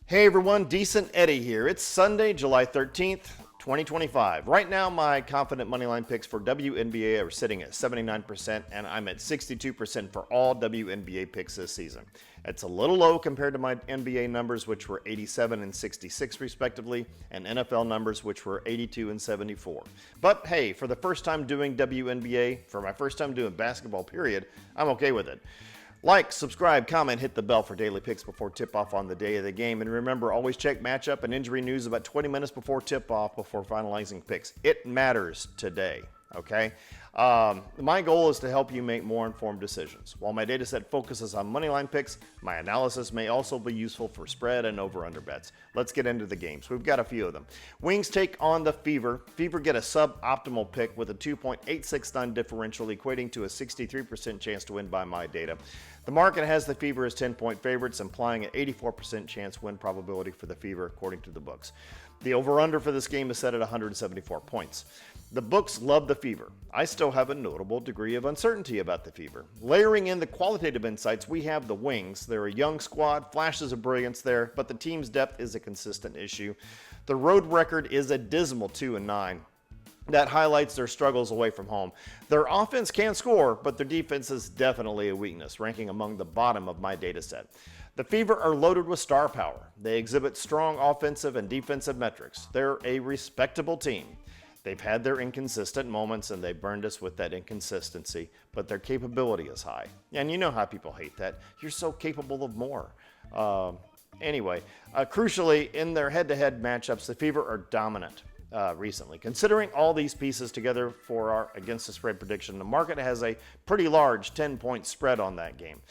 Hey everyone, Decent Eddie here. It's Sunday, July 13th, 2025. Right now, my confident moneyline picks for WNBA are sitting at 79%, and I'm at 62% for all WNBA picks this season. It's a little low compared to my NBA numbers, which were 87 and 66 respectively, and NFL numbers, which were 82 and 74. But hey, for the first time doing WNBA, for my first time doing basketball period, I'm okay with it. Like, subscribe, comment, hit the bell for daily picks before tip-off on the day of the game. And remember, always check matchup and injury news about 20 minutes before tip-off before finalizing picks. It matters today, okay? My goal is to help you make more informed decisions. While my data set focuses on moneyline picks, my analysis may also be useful for spread and over-under bets. Let's get into the games. We've got a few of them. Wings take on the Fever. Fever get a sub-optimal pick with a 2.869 differential, equating to a 63% chance to win by my data. The market has the Fever as 10-point favorites, implying an 84% chance win probability for the Fever, according to the books. The over-under for this game is set at 174 points. The books love the Fever. I still have a notable degree of uncertainty about the Fever. Layering in the qualitative insights, we have the Wings. They're a young squad, flashes of brilliance there, but the team's depth is a consistent issue. The road record is a dismal 2-9. That highlights their struggles away from home. Their offense can score, but their defense is definitely a weakness, ranking among the bottom of my data set. The Fever are loaded with star power. They exhibit strong offensive and defensive metrics. They're a respectable team. They've had their inconsistent moments, and they burned us with that inconsistency, but their capability is high. And you know how people hate that. You're so capable of more. Crucially, in their head-to-head matchups, the Fever are dominant. Recently. Considering all these pieces together for our against the spread prediction, the market has a pretty large 10-point spread on that game.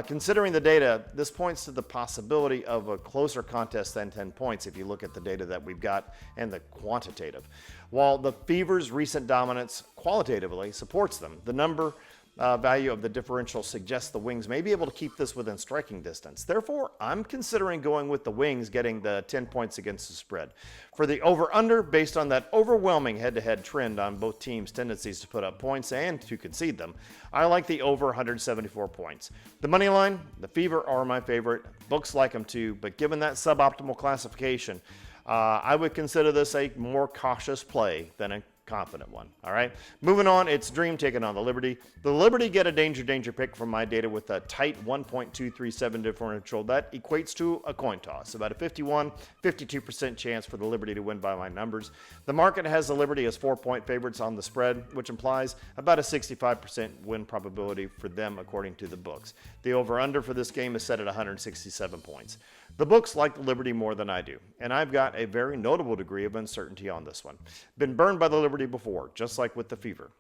Considering the data, this points to the possibility of a closer contest than 10 points if you look at the data that we've got and the quantitative. While the Fever's recent dominance qualitatively supports them, the number value of the differential suggests the Wings may be able to keep this within striking distance. Therefore, I'm considering going with the Wings getting the 10 points against the spread. For the over-under, based on that overwhelming head-to-head trend on both teams' tendencies to put up points and to concede them, I like the over 174 points. The money line, the Fever are my favorite. Books like them too, but given that suboptimal classification, I would consider this a more cautious play than a confident one. All right, moving on, it's Dream taking on the Liberty. The Liberty get a danger pick from my data with a tight 1.237 differential. That equates to a coin toss, about a 52% chance for the Liberty to win by my numbers. The market has the Liberty as 4-point favorites on the spread, which implies about a 65% win probability for them according to the books. The over-under for this game is set at 167 points. The books like the Liberty more than I do, and I've got a very notable degree of uncertainty on this one. Been burned by the Liberty before, just like with the Fever.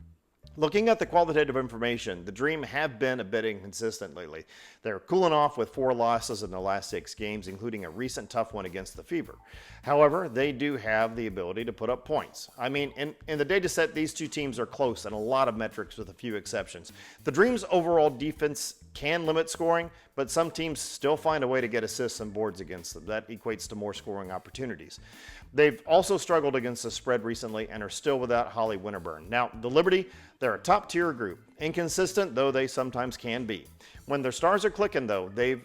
Looking at the qualitative information, the Dream have been a bit inconsistent lately. They're cooling off with 4 losses in the last 6 games, including a recent tough one against the Fever. However, they do have the ability to put up points. I mean, in the data set, these two teams are close in a lot of metrics with a few exceptions. The Dream's overall defense can limit scoring, but some teams still find a way to get assists and boards against them. That equates to more scoring opportunities. They've also struggled against the spread recently and are still without Holly Winterburn. Now, the Liberty, they're a top-tier group. Inconsistent, though they sometimes can be. When their stars are clicking, though, they've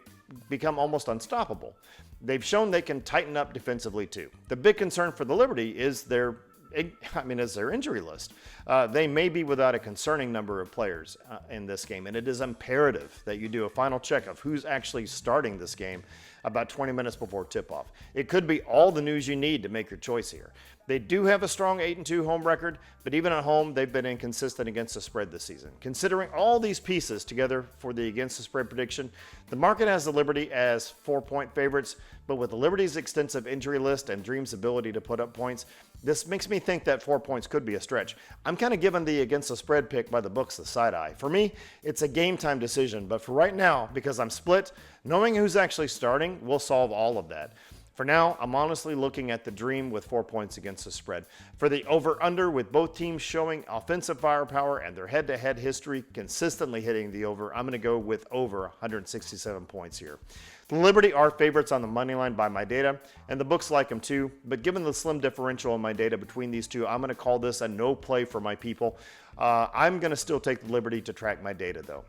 become almost unstoppable. They've shown they can tighten up defensively, too. The big concern for the Liberty is their injury list. They may be without a concerning number of players in this game, and it is imperative that you do a final check of who's actually starting this game about 20 minutes before tip-off. It could be all the news you need to make your choice here. They do have a strong 8-2 home record, but even at home, they've been inconsistent against the spread this season. Considering all these pieces together for the against the spread prediction, the market has the Liberty as 4-point favorites, but with the Liberty's extensive injury list and Dream's ability to put up points, this makes me think that 4 points could be a stretch. I'm kind of giving the against the spread pick by the books the side eye. For me, it's a game time decision, but for right now, because I'm split, knowing who's actually starting will solve all of that. For now, I'm honestly looking at the Dream with 4 points against the spread. For the over-under, with both teams showing offensive firepower and their head-to-head history consistently hitting the over, I'm going to go with over 167 points here. The Liberty are favorites on the money line by my data, and the books like them too, but given the slim differential in my data between these two, I'm going to call this a no play for my people. I'm going to still take the Liberty to track my data, though.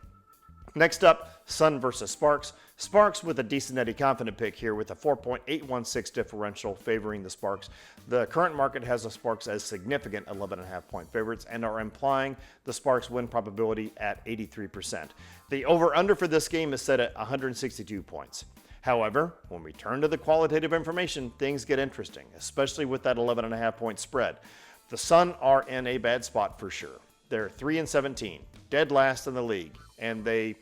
Next up, Sun versus Sparks. Sparks with a decent Eddie confident pick here with a 4.816 differential favoring the Sparks. The current market has the Sparks as significant 11.5 point favorites and are implying the Sparks win probability at 83%. The over-under for this game is set at 162 points. However, when we turn to the qualitative information, things get interesting, especially with that 11.5 point spread. The Sun are in a bad spot for sure. They're 3-17, dead last in the league, and they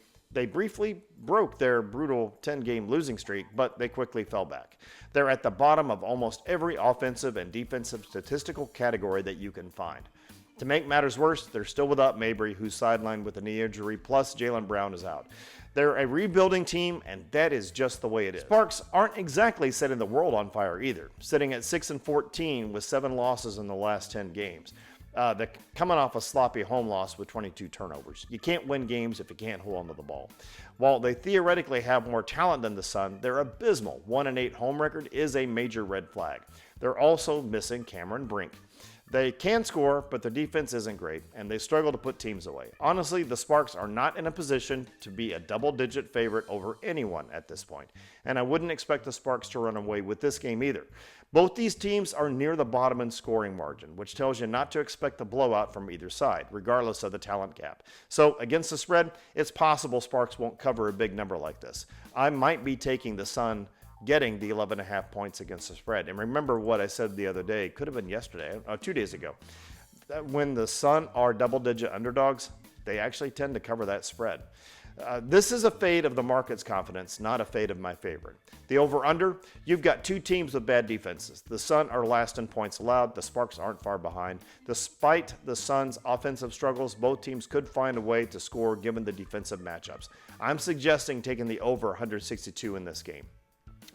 briefly broke their brutal 10-game losing streak, but they quickly fell back. They're at the bottom of almost every offensive and defensive statistical category that you can find. To make matters worse, they're still without Mabry, who's sidelined with a knee injury, plus Jaylen Brown is out. They're a rebuilding team, and that is just the way it is. Sparks aren't exactly setting the world on fire either, sitting at 6-14 with 7 losses in the last 10 games. They're coming off a sloppy home loss with 22 turnovers. You can't win games if you can't hold onto the ball. While they theoretically have more talent than the Sun, their abysmal 1-8 home record is a major red flag. They're also missing Cameron Brink. They can score, but their defense isn't great, and they struggle to put teams away. Honestly, the Sparks are not in a position to be a double-digit favorite over anyone at this point, and I wouldn't expect the Sparks to run away with this game either. Both these teams are near the bottom in scoring margin, which tells you not to expect a blowout from either side, regardless of the talent gap. So, against the spread, it's possible Sparks won't cover a big number like this. I might be taking the Sun getting the 11.5 points against the spread. And remember what I said the other day, could have been yesterday, 2 days ago. When the Sun are double-digit underdogs, they actually tend to cover that spread. This is a fade of the market's confidence, not a fade of my favorite. The over-under, you've got 2 teams with bad defenses. The Sun are last in points allowed. The Sparks aren't far behind. Despite the Sun's offensive struggles, both teams could find a way to score given the defensive matchups. I'm suggesting taking the over 162 in this game.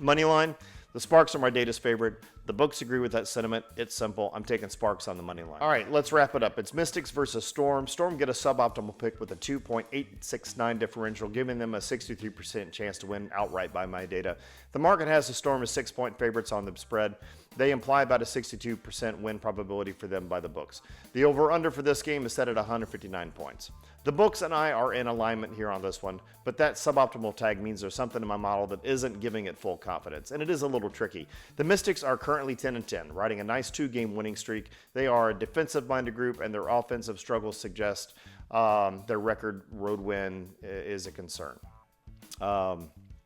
Moneyline, the Sparks are my data's favorite. The books agree with that sentiment. It's simple. I'm taking Sparks on the money line. All right, let's wrap it up. It's Mystics versus Storm. Storm get a suboptimal pick with a 2.869 differential, giving them a 63% chance to win outright by my data. The market has the Storm as 6-point favorites on the spread. They imply about a 62% win probability for them by the books. The over-under for this game is set at 159 points. The books and I are in alignment here on this one, but that suboptimal tag means there's something in my model that isn't giving it full confidence, and it is a little tricky. The Mystics are currently 10-10, riding a nice 2-game winning streak. They are a defensive-minded group, and their offensive struggles suggest their record road win is a concern.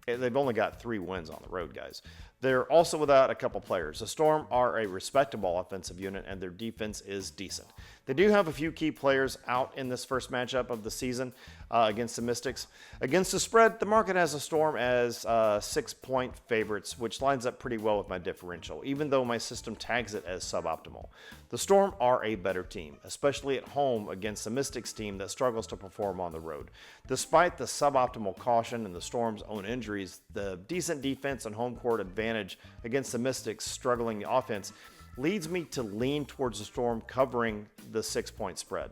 They've only got 3 wins on the road, guys. They're also without a couple players. The Storm are a respectable offensive unit, and their defense is decent. They do have a few key players out in this first matchup of the season against the Mystics. Against the spread, the market has the Storm as 6-point favorites, which lines up pretty well with my differential, even though my system tags it as suboptimal. The Storm are a better team, especially at home against the Mystics team that struggles to perform on the road. Despite the suboptimal caution and the Storm's own injuries, the decent defense and home court advantage against the Mystics' struggling offense leads me to lean towards the Storm covering the 6-point spread.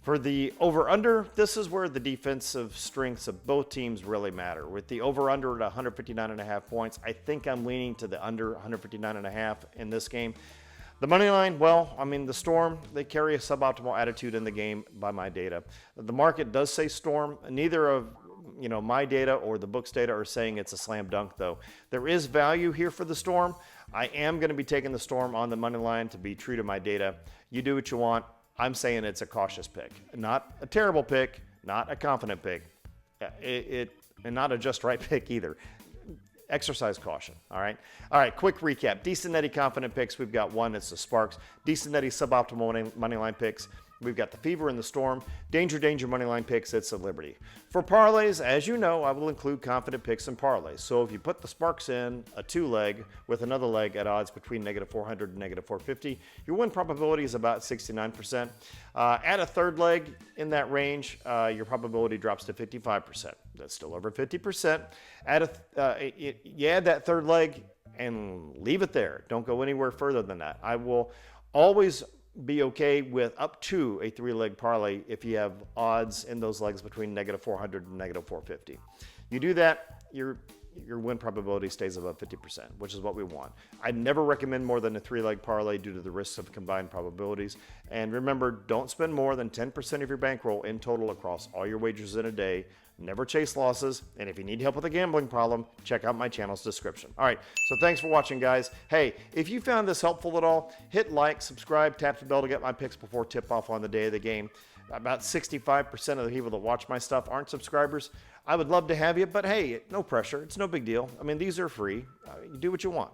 For the over-under, this is where the defensive strengths of both teams really matter. With the over-under at 159.5 points, I think I'm leaning to the under 159.5 in this game. The money line, well, I mean, the Storm, they carry a suboptimal attitude in the game by my data. The market does say Storm. Neither of my data or the book's data are saying it's a slam dunk, though. There is value here for the Storm. I am going to be taking the Storm on the money line to be true to my data. You do what you want. I'm saying it's a cautious pick. Not a terrible pick, not a confident pick, and not a just right pick either. Exercise caution, all right? All right, quick recap. Decent Eddie confident picks. We've got one. It's the Sparks. Decent Eddie suboptimal money line picks. We've got the Fever and the Storm. Danger moneyline picks. It's the Liberty. For parlays, as you know, I will include confident picks and parlays. So if you put the Sparks in a 2-leg with another leg at odds between -400 and -450, your win probability is about 69%. Add a third leg in that range, your probability drops to 55%. That's still over 50%. You add that third leg and leave it there. Don't go anywhere further than that. I will always be okay with up to a 3-leg parlay if you have odds in those legs between -400 and -450. You do that, you're your win probability stays above 50%, which is what we want. I never recommend more than a 3-leg parlay due to the risks of combined probabilities. And remember, don't spend more than 10% of your bankroll in total across all your wagers in a day. Never chase losses. And if you need help with a gambling problem, check out my channel's description. All right, so thanks for watching, guys. Hey, if you found this helpful at all, hit like, subscribe, tap the bell to get my picks before tip-off on the day of the game. About 65% of the people that watch my stuff aren't subscribers. I would love to have you, but hey, no pressure. It's no big deal. I mean, these are free. You do what you want.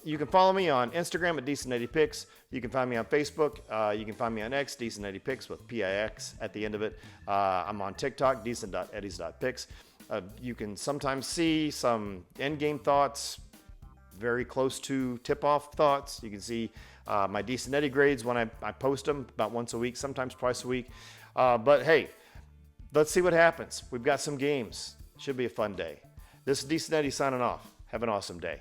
You can follow me on Instagram at Decent Eddie Picks. You can find me on Facebook. You can find me on X, Decent Eddie Picks with PIX at the end of it. I'm on TikTok, decent.eddies.picks. You can sometimes see some endgame thoughts, very close to tip-off thoughts. You can see my Decent Eddie grades when I post them about once a week, sometimes twice a week. But hey, let's see what happens. We've got some games. Should be a fun day. This is Decent Eddie signing off. Have an awesome day.